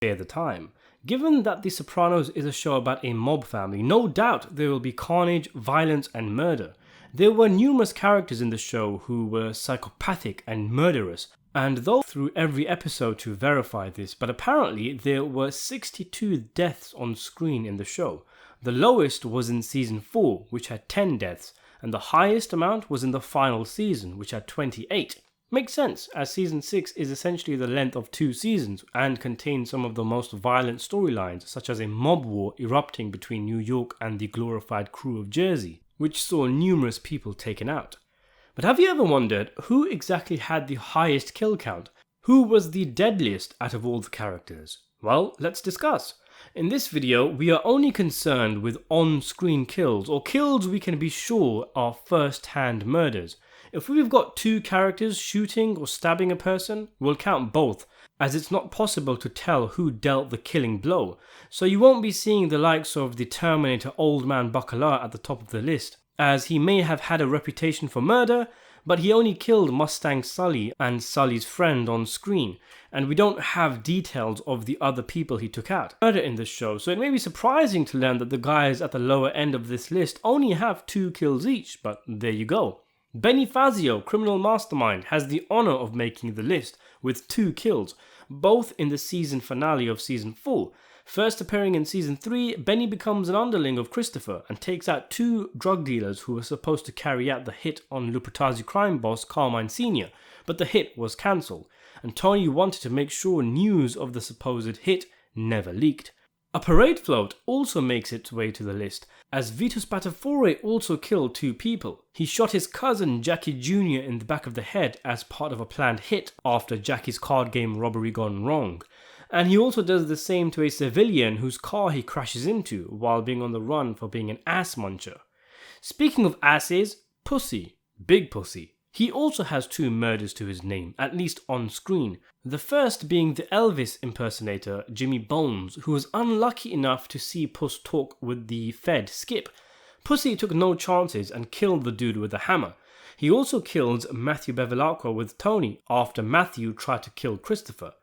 at the time. Given that The Sopranos is a show about a mob family, no doubt there will be carnage, violence and murder. There were numerous characters in the show who were psychopathic and murderous, and though through every episode to verify this, but apparently there were 62 deaths on screen in the show. The lowest was in season 4, which had 10 deaths, and the highest amount was in the final season, which had 28. Makes sense, as season 6 is essentially the length of 2 seasons and contains some of the most violent storylines, such as a mob war erupting between New York and the glorified crew of Jersey, which saw numerous people taken out. But have you ever wondered who exactly had the highest kill count? Who was the deadliest out of all the characters? Well, let's discuss. In this video, we are only concerned with on-screen kills, or kills we can be sure are first-hand murders. If we've got 2 characters shooting or stabbing a person, we'll count both, as it's not possible to tell who dealt the killing blow. So you won't be seeing the likes of the Terminator Old Man Bacala at the top of the list, as he may have had a reputation for murder, but he only killed Mustang Sully and Sully's friend on screen, and we don't have details of the other people he took out. Murder in this show, so it may be surprising to learn that the guys at the lower end of this list only have 2 kills each, but there you go. Benny Fazio, criminal mastermind, has the honour of making the list with 2 kills, both in the season finale of season 4. First appearing in season 3, Benny becomes an underling of Christopher and takes out 2 drug dealers who were supposed to carry out the hit on Lupertazzi crime boss Carmine Sr., but the hit was cancelled, and Tony wanted to make sure news of the supposed hit never leaked. A parade float also makes its way to the list, as Vito Spatafore also killed 2 people. He shot his cousin Jackie Jr. in the back of the head as part of a planned hit after Jackie's card game robbery gone wrong. And he also does the same to a civilian whose car he crashes into while being on the run for being an ass muncher. Speaking of asses, Pussy, Big Pussy. He also has 2 murders to his name, at least on screen. The first being the Elvis impersonator Jimmy Bones, who was unlucky enough to see Puss talk with the Fed Skip. Pussy took no chances and killed the dude with a hammer. He also kills Matthew Bevilacqua with Tony after Matthew tried to kill Christopher.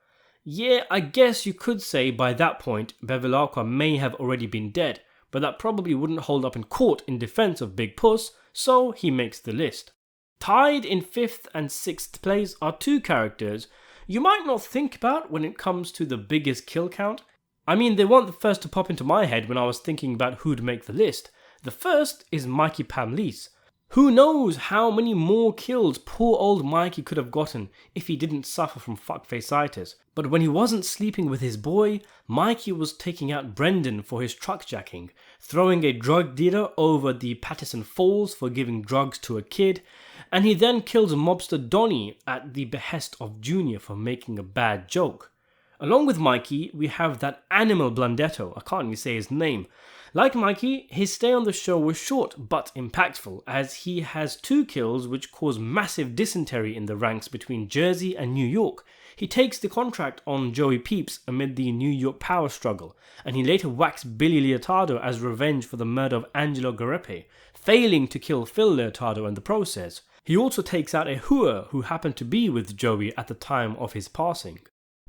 Yeah, I guess you could say by that point Bevilacqua may have already been dead, but that probably wouldn't hold up in court in defense of Big Puss, so he makes the list. Tied in 5th and 6th place are 2 characters you might not think about when it comes to the biggest kill count. I mean, they weren't the first to pop into my head when I was thinking about who'd make the list. The first is Mikey Pamlice. Who knows how many more kills poor old Mikey could have gotten if he didn't suffer from fuckface-itis. But when he wasn't sleeping with his boy, Mikey was taking out Brendan for his truckjacking, throwing a drug dealer over the Patterson Falls for giving drugs to a kid, and he then kills mobster Donnie at the behest of Junior for making a bad joke. Along with Mikey, we have that animal Blundetto, I can't even say his name. Like Mikey, his stay on the show was short but impactful, as he has 2 kills which cause massive dysentery in the ranks between Jersey and New York. He takes the contract on Joey Peeps amid the New York power struggle, and he later whacks Billy Leotardo as revenge for the murder of Angelo Garepe, failing to kill Phil Leotardo in the process. He also takes out a hooer who happened to be with Joey at the time of his passing.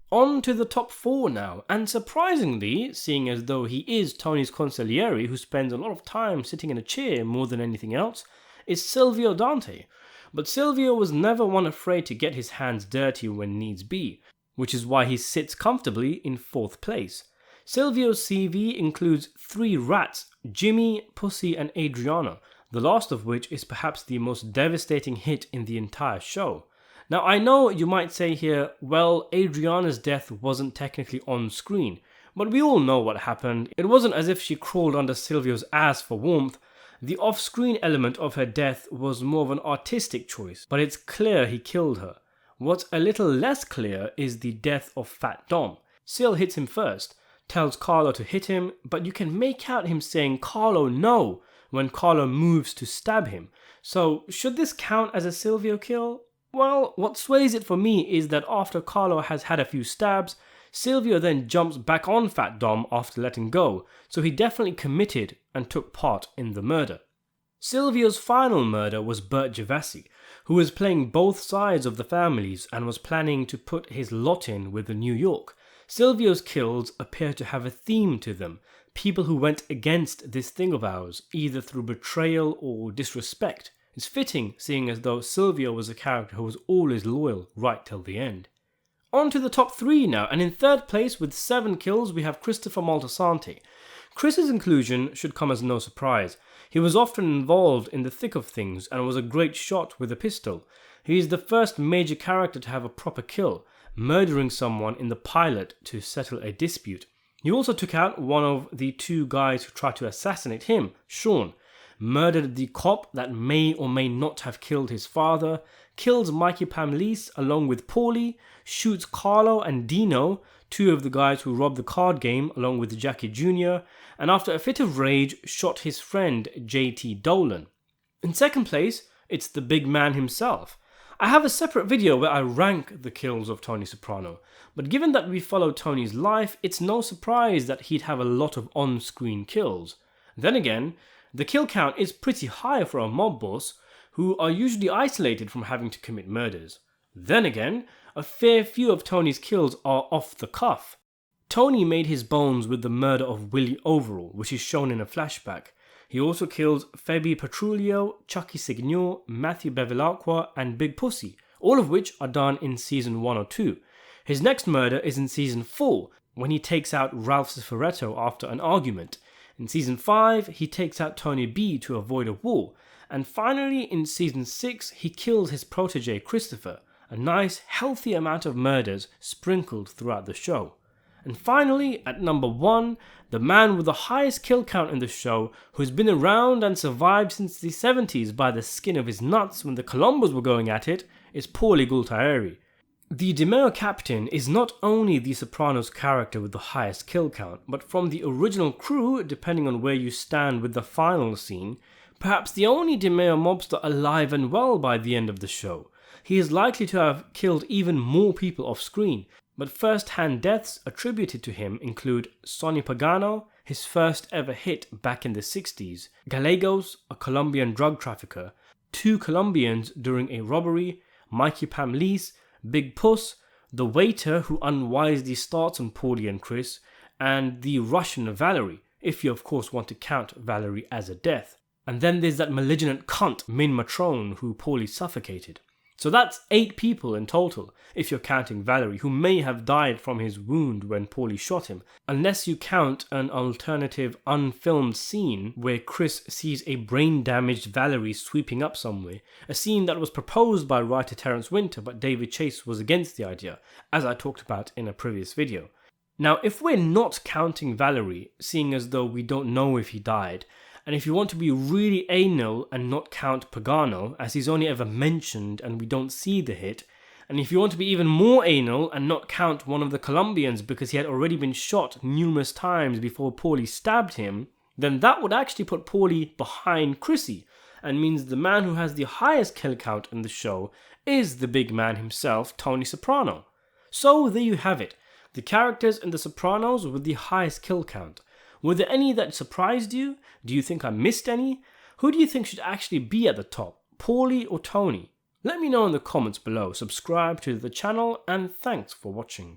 On to the top 4 now, and surprisingly, seeing as though he is Tony's consigliere who spends a lot of time sitting in a chair more than anything else, is Silvio Dante. But Silvio was never one afraid to get his hands dirty when needs be, which is why he sits comfortably in 4th place. Silvio's CV includes 3 rats, Jimmy, Pussy and Adriana, the last of which is perhaps the most devastating hit in the entire show. Now I know you might say here, well, Adriana's death wasn't technically on screen, but we all know what happened. It wasn't as if she crawled under Silvio's ass for warmth. The off-screen element of her death was more of an artistic choice, but it's clear he killed her. What's a little less clear is the death of Fat Dom. Sil hits him first, tells Carlo to hit him, but you can make out him saying Carlo no when Carlo moves to stab him. So should this count as a Silvio kill? Well, what sways it for me is that after Carlo has had a few stabs, Silvio then jumps back on Fat Dom after letting go, so he definitely committed and took part in the murder. Silvio's final murder was Bert Gervasi, who was playing both sides of the families and was planning to put his lot in with New York. Silvio's kills appear to have a theme to them, people who went against this thing of ours, either through betrayal or disrespect. It's fitting, seeing as though Silvio was a character who was always loyal right till the end. On to the top 3 now, and in third place with 7 kills we have Christopher Moltisanti. Chris's inclusion should come as no surprise. He was often involved in the thick of things and was a great shot with a pistol. He is the first major character to have a proper kill, murdering someone in the pilot to settle a dispute. He also took out one of the 2 guys who tried to assassinate him, Sean, murdered the cop that may or may not have killed his father, kills Mikey Pamlis along with Paulie, shoots Carlo and Dino, 2 of the guys who robbed the card game along with Jackie Jr., and after a fit of rage shot his friend JT Dolan. In second place, it's the big man himself. I have a separate video where I rank the kills of Tony Soprano, but given that we follow Tony's life, it's no surprise that he'd have a lot of on-screen kills. Then again, the kill count is pretty high for a mob boss, who are usually isolated from having to commit murders. Then again, a fair few of Tony's kills are off the cuff. Tony made his bones with the murder of Willie Overall, which is shown in a flashback. He also kills Febby Petrulio, Chucky Signor, Matthew Bevilacqua and Big Pussy, all of which are done in season 1 or 2. His next murder is in season 4, when he takes out Ralph Cifaretto after an argument. In season 5, he takes out Tony B to avoid a war. And finally, in season 6, he kills his protege Christopher. A nice, healthy amount of murders sprinkled throughout the show. And finally, at number 1, the man with the highest kill count in the show, who's been around and survived since the 70s by the skin of his nuts when the Colombos were going at it, is Paulie Gualtieri. The DiMeo captain is not only the Sopranos character with the highest kill count, but from the original crew, depending on where you stand with the final scene, perhaps the only DiMeo mobster alive and well by the end of the show. He is likely to have killed even more people off screen, but first-hand deaths attributed to him include Sonny Pagano, his first ever hit back in the 60s, Gallegos, a Colombian drug trafficker, 2 Colombians during a robbery, Mikey Pamlis, Big Puss, the waiter who unwisely starts on Paulie and Chris, and the Russian Valerie, if you of course want to count Valerie as a death. And then there's that malignant cunt Min Matrone who Paulie suffocated. So that's 8 people in total, if you're counting Valerie, who may have died from his wound when Paulie shot him, unless you count an alternative unfilmed scene where Chris sees a brain-damaged Valerie sweeping up somewhere, a scene that was proposed by writer Terence Winter, but David Chase was against the idea, as I talked about in a previous video. Now, if we're not counting Valerie, seeing as though we don't know if he died, and if you want to be really anal and not count Pagano, as he's only ever mentioned and we don't see the hit, and if you want to be even more anal and not count one of the Colombians because he had already been shot numerous times before Paulie stabbed him, then that would actually put Paulie behind Chrissy, and means the man who has the highest kill count in the show is the big man himself, Tony Soprano. So there you have it, the characters in The Sopranos with the highest kill count. Were there any that surprised you? Do you think I missed any? Who do you think should actually be at the top, Paulie or Tony? Let me know in the comments below, subscribe to the channel, and thanks for watching.